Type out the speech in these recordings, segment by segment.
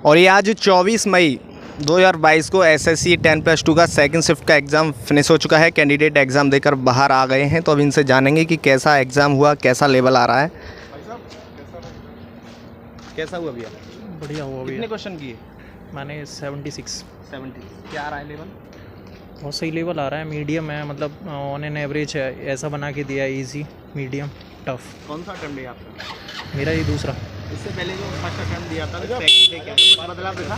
और ये आज 24 मई 2022 को एसएससी 10+2 का सेकंड शिफ्ट का एग्ज़ाम फिनिश हो चुका है। कैंडिडेट एग्ज़ाम देकर बाहर आ गए हैं, तो अब इनसे जानेंगे कि कैसा एग्ज़ाम हुआ, कैसा लेवल आ रहा है। कैसा हुआ भैया? बढ़िया हुआ भैया। कितने क्वेश्चन किए? मैंने 76। 70। क्या आ रहा है लेवल? बहुत सही लेवल आ रहा है, मीडियम है, मतलब ऑन एन एवरेज है, ऐसा बना के दिया है, इजी, मीडियम, टफ। कौन सा अटेम्प्ट है आपका? मेरा ये दूसरा। इससे पहले जो फर्स्ट अटेम्प्ट दिया था सेकंड डे क्या कुछ बदलाव दिखा?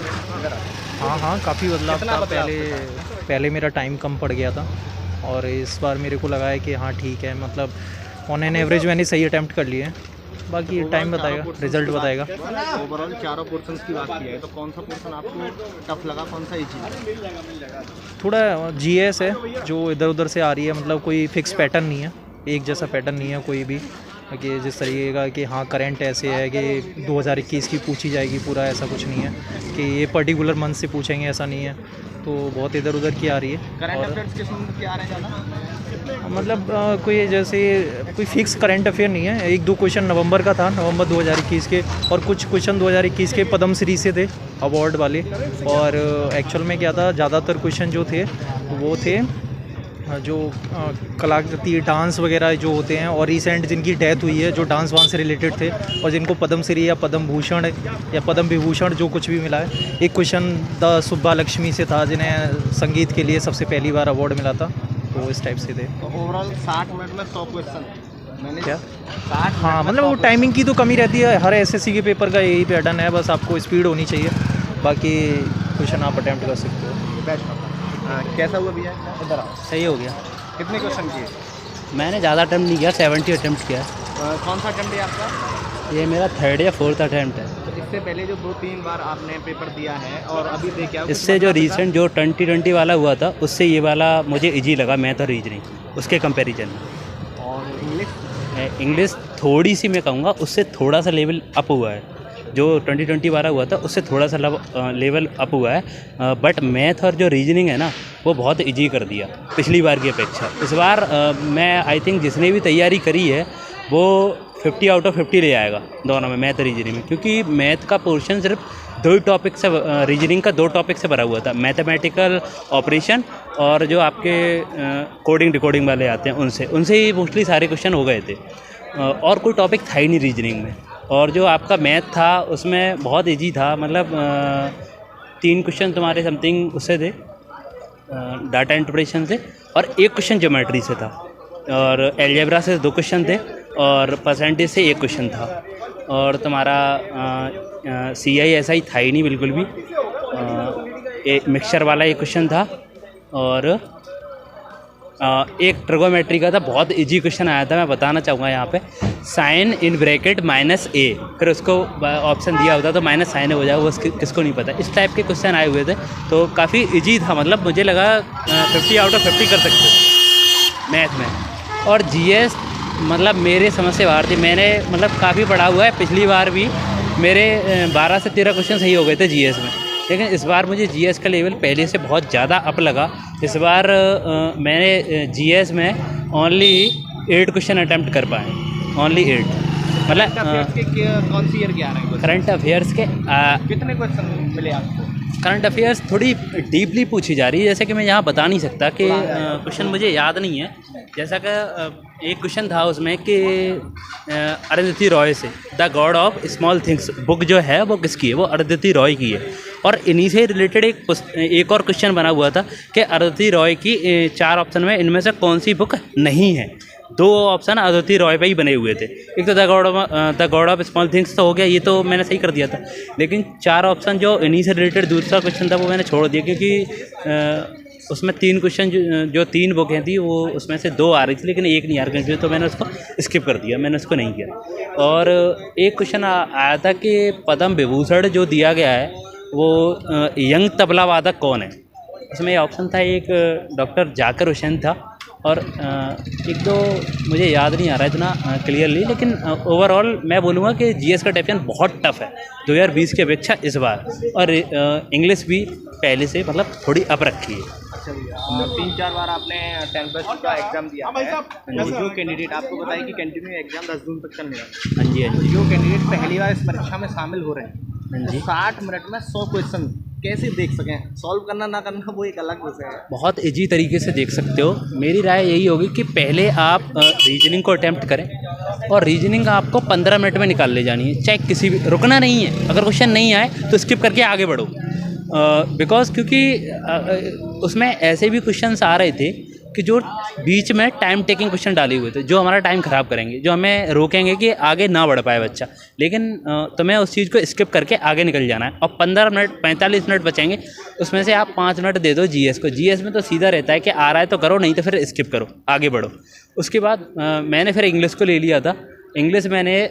हाँ, काफ़ी बदलाव कितना था। बदलाव पहले मेरा टाइम कम पड़ गया था और इस बार मेरे को लगा है कि हाँ ठीक है, मतलब ऑन एन एवरेज मैंने सही अटैम्प्ट कर लिए हैं। बाकी टाइम बताएगा, रिजल्ट बताएगा। ओवरऑल चारों पोर्शंस की बात की है तो कौन सा पोर्शन आपको टफ लगा, कौन सा इजी? थोड़ा जीएस है जो इधर उधर से आ रही है, मतलब कोई फिक्स पैटर्न नहीं है, एक जैसा पैटर्न नहीं है कोई भी, कि जिस तरीके का कि हाँ करंट ऐसे है कि 2021 की पूछी जाएगी पूरा, ऐसा कुछ नहीं है कि ये पर्टिकुलर मंथ से पूछेंगे, ऐसा नहीं है। तो बहुत इधर उधर की आ रही है। करंट अफेयर्स किस मंथ के आ रहे हैं ज़्यादा? मतलब कोई जैसे कोई फिक्स करंट अफेयर नहीं है। एक दो क्वेश्चन नवंबर का था, नवंबर 2021 के, और कुछ क्वेश्चन 2021 के पद्म श्री से थे, अवार्ड वाले। और एक्चुअल में क्या था, ज़्यादातर क्वेश्चन जो थे वो थे जो कलाकृति डांस वगैरह जो होते हैं, और रिसेंट जिनकी डेथ हुई है जो डांस वांस से रिलेटेड थे, और जिनको पद्म श्री या पद्म भूषण या पद्म विभूषण जो कुछ भी मिला है। एक क्वेश्चन द सुब्बा लक्ष्मी से था, जिन्हें संगीत के लिए सबसे पहली बार अवार्ड मिला था, तो इस टाइप से थे। तो ओवरऑल 60 मिनट में 100 क्वेश्चन मैंने क्या 60? हाँ, मतलब वो टाइमिंग की तो कमी रहती है, हर एसएससी के पेपर का यही पैटर्न है, बस आपको स्पीड होनी चाहिए, बाकी क्वेश्चन आप अटैम्प्ट कर सकते हो। बेस्ट। कैसा हुआ भैया? इधर आओ। सही हो गया। कितने क्वेश्चन किए? मैंने ज़्यादा अटैम्प्ट नहीं किया, 70 अटैम्प्ट किया। कौन सा अटेम्प्ट है आपका? ये मेरा 3rd या 4th अटैम्प्ट है। तो इससे पहले जो 2-3 बार आपने पेपर दिया है और अभी दे क्या? इससे जो रिसेंट जो 2020 वाला हुआ था, उससे ये वाला मुझे इजी लगा, मैथ और रीजनिंग उसके कंपैरिजन में। और इंग्लिश? इंग्लिश थोड़ी सी मैं कहूँगा उससे थोड़ा सा लेवल अप हुआ है, जो 2020 वाला हुआ था उससे थोड़ा सा लेवल अप हुआ है। बट मैथ और जो रीजनिंग है ना, वो बहुत इजी कर दिया पिछली बार की अपेक्षा। इस बार मैं आई थिंक जिसने भी तैयारी करी है वो 50 आउट ऑफ 50 ले आएगा दोनों में, मैथ और रीजनिंग में, क्योंकि मैथ का पोर्शन सिर्फ 2 टॉपिक से, रीजनिंग का 2 टॉपिक से भरा हुआ था, मैथमेटिकल ऑपरेशन और जो आपके कोडिंग डिकोडिंग वाले आते हैं उनसे ही मोस्टली सारे क्वेश्चन हो गए थे, और कोई टॉपिक था ही नहीं रीजनिंग में। और जो आपका मैथ था उसमें बहुत इजी था, मतलब 3 क्वेश्चन तुम्हारे समथिंग उससे थे, डाटा इंटरप्रिटेशन से, और 1 क्वेश्चन ज्योमेट्री से था, और अलजेब्रा से 2 क्वेश्चन थे, और परसेंटेज से 1 क्वेश्चन था, और तुम्हारा CISI था ही नहीं बिल्कुल भी। एक मिक्सचर वाला 1 क्वेश्चन था, और एक ट्रिगोमेट्री का था, बहुत इजी क्वेश्चन आया था, मैं बताना चाहूँगा यहाँ पे, साइन इन ब्रैकेट -a, फिर उसको ऑप्शन दिया होता तो माइनस साइन हो जाए, वो किसको नहीं पता। इस टाइप के क्वेश्चन आए हुए थे, तो काफ़ी इजी था, मतलब मुझे लगा 50 आउट ऑफ 50 कर सकते हो मैथ में। और GS मतलब मेरे समझ से बाहर थी, मैंने मतलब काफ़ी पढ़ा हुआ है, पिछली बार भी मेरे 12 से 13 क्वेश्चन सही हो गए थे GS में, लेकिन इस बार मुझे GS का लेवल पहले से बहुत ज़्यादा अप लगा। इस बार मैंने GS में ओनली 8 क्वेश्चन अटैम्प्ट कर पाए, ओनली 8। मतलब कौन सी ईयर के आ रहे हैं? करंट अफेयर्स के कितने क्वेश्चन मिले आपको? करंट अफेयर्स थोड़ी डीपली पूछी जा रही है, जैसे कि मैं यहाँ बता नहीं सकता कि क्वेश्चन मुझे याद नहीं है। जैसा कि एक क्वेश्चन था उसमें कि अरुंधति रॉय से the God of small things book जो है वो किसकी है, वो अरुंधति रॉय की है। और इन्हीं से रिलेटेड एक और क्वेश्चन बना हुआ था कि अरुंधति रॉय की 4 ऑप्शन में इनमें से कौन सी बुक नहीं है। 2 ऑप्शन अरुंधति रॉय पे ही बने हुए थे, एक तो the God of small things तो हो गया, ये तो मैंने सही कर दिया था, लेकिन 4 ऑप्शन जो इन्हीं से रिलेटेड दूसरा क्वेश्चन था वो मैंने छोड़ दिया, क्योंकि उसमें 3 क्वेश्चन जो 3 बुकें थी वो उसमें से 2 आ रही थी, लेकिन 1 नहीं आ रही थी, तो मैंने उसको स्किप कर दिया, मैंने उसको नहीं किया। और एक क्वेश्चन आया था कि पद्म विभूषण जो दिया गया है वो यंग तबला वादक कौन है। उसमें ऑप्शन था, एक डॉक्टर जाकिर हुसैन था, और एक दो मुझे याद नहीं आ रहा है इतना क्लियरली, लेकिन ओवरऑल मैं बोलूँगा कि GS का टेंशन बहुत टफ है 2020 की अपेक्षा इस बार, और इंग्लिश भी पहले से मतलब थोड़ी अप रखी है। अच्छा भैया, 3-4 बार आपने 10+ का एग्जाम दिया है, जो कैंडिडेट आपको बताया कि कंटिन्यू एग्जाम 10 जून तक चलने वाला है। हाँ जी, हाँ जी। जो कैंडिडेट पहली बार इस परीक्षा में शामिल हो रहे हैं जी। 60 मिनट में 100 क्वेश्चन कैसे देख सकें? सॉल्व करना ना करना वो एक अलग विषय है। बहुत इजी तरीके से देख सकते हो। मेरी राय यही होगी कि पहले आप रीजनिंग को अटैम्प्ट करें, और रीजनिंग आपको 15 मिनट में निकाल ले जानी है, चाहे किसी भी, रुकना नहीं है। अगर क्वेश्चन नहीं आए तो स्किप करके आगे बढ़ो, बिकॉज क्योंकि उसमें ऐसे भी क्वेश्चंस आ रहे थे कि जो बीच में टाइम टेकिंग क्वेश्चन डाले हुए थे, जो हमारा टाइम ख़राब करेंगे, जो हमें रोकेंगे कि आगे ना बढ़ पाए बच्चा। लेकिन तुम्हें उस चीज़ को स्किप करके आगे निकल जाना है। और 15 मिनट 45 मिनट बचेंगे, उसमें से आप 5 मिनट दे दो जीएस को। जीएस में तो सीधा रहता है कि आ रहा है तो करो, नहीं तो फिर स्किप करो, आगे बढ़ो। उसके बाद मैंने फिर इंग्लिश को ले लिया था। इंग्लिश मैंने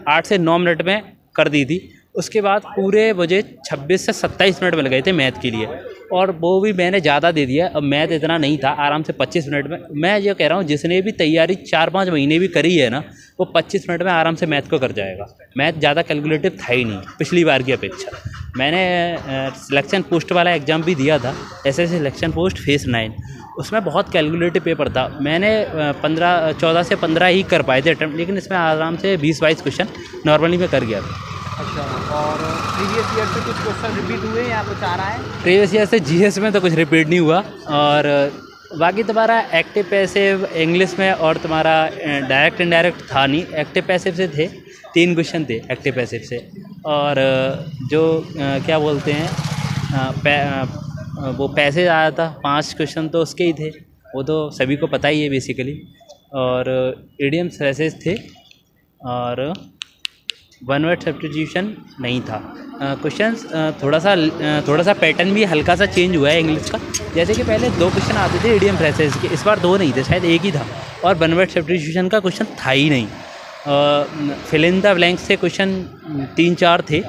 8 से 9 मिनट में कर दी थी। उसके बाद पूरे मुझे 26 से 27 मिनट मिल गए थे मैथ के लिए, और वो भी मैंने ज़्यादा दे दिया। अब मैथ इतना नहीं था, आराम से 25 मिनट में। मैं ये कह रहा हूँ जिसने भी तैयारी 4-5 महीने भी करी है ना, वो 25 मिनट में आराम से मैथ को कर जाएगा। मैथ ज़्यादा कैलकुलेटिव था ही नहीं पिछली बार की अपेक्षा। मैंने सिलेक्शन पोस्ट वाला एग्ज़ाम भी दिया था, ऐसे सिलेक्शन पोस्ट फेस 9, उसमें बहुत कैलकुलेटिव पेपर था। मैंने 14 से 15 ही कर पाए थे अटैम्प्ट, लेकिन इसमें आराम से 20-22 क्वेश्चन नॉर्मली मैं कर गया था। अच्छा, और प्रीवियस ईयर से कुछ क्वेश्चन रिपीट हुए या कुछ आ रहा है? प्रीवियस ईयर से जीएस में तो कुछ रिपीट नहीं हुआ, और बाकी तुम्हारा एक्टिव पैसिव इंग्लिश में और तुम्हारा डायरेक्ट इनडायरेक्ट था नहीं। एक्टिव पैसिव से थे 3 क्वेश्चन थे एक्टिव पैसिव से, और जो क्या बोलते हैं वो पैसेज आया था 5 क्वेश्चन तो उसके ही थे, वो तो सभी को पता ही है बेसिकली। और इडियम्स फ्रेजेस थे, और वन वर्ड सब्स्टिट्यूशन नहीं था। क्वेश्चंस थोड़ा सा पैटर्न भी हल्का सा चेंज हुआ है इंग्लिश का। जैसे कि पहले 2 क्वेश्चन आते थे इडियम फ्रेजेस के, इस बार 2 नहीं थे, शायद 1 ही था। और वन वर्ड सब्स्टिट्यूशन का क्वेश्चन था ही नहीं। फिल इन द ब्लैंक्स से क्वेश्चन 3-4 थे,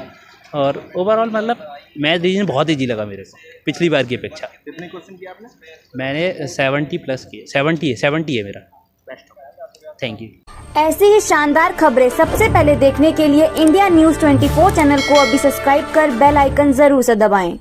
और ओवरऑल मतलब मैथ रीजन बहुत ईजी लगा मेरे को पिछली बार की अपेक्षा। कितने क्वेश्चन किए आपने? मैंने 70 प्लस किए। 70 है मेरा। Thank you. ऐसी ही शानदार खबरें सबसे पहले देखने के लिए इंडिया न्यूज़ 24 चैनल को अभी सब्सक्राइब कर बेल आइकन जरूर से दबाएं।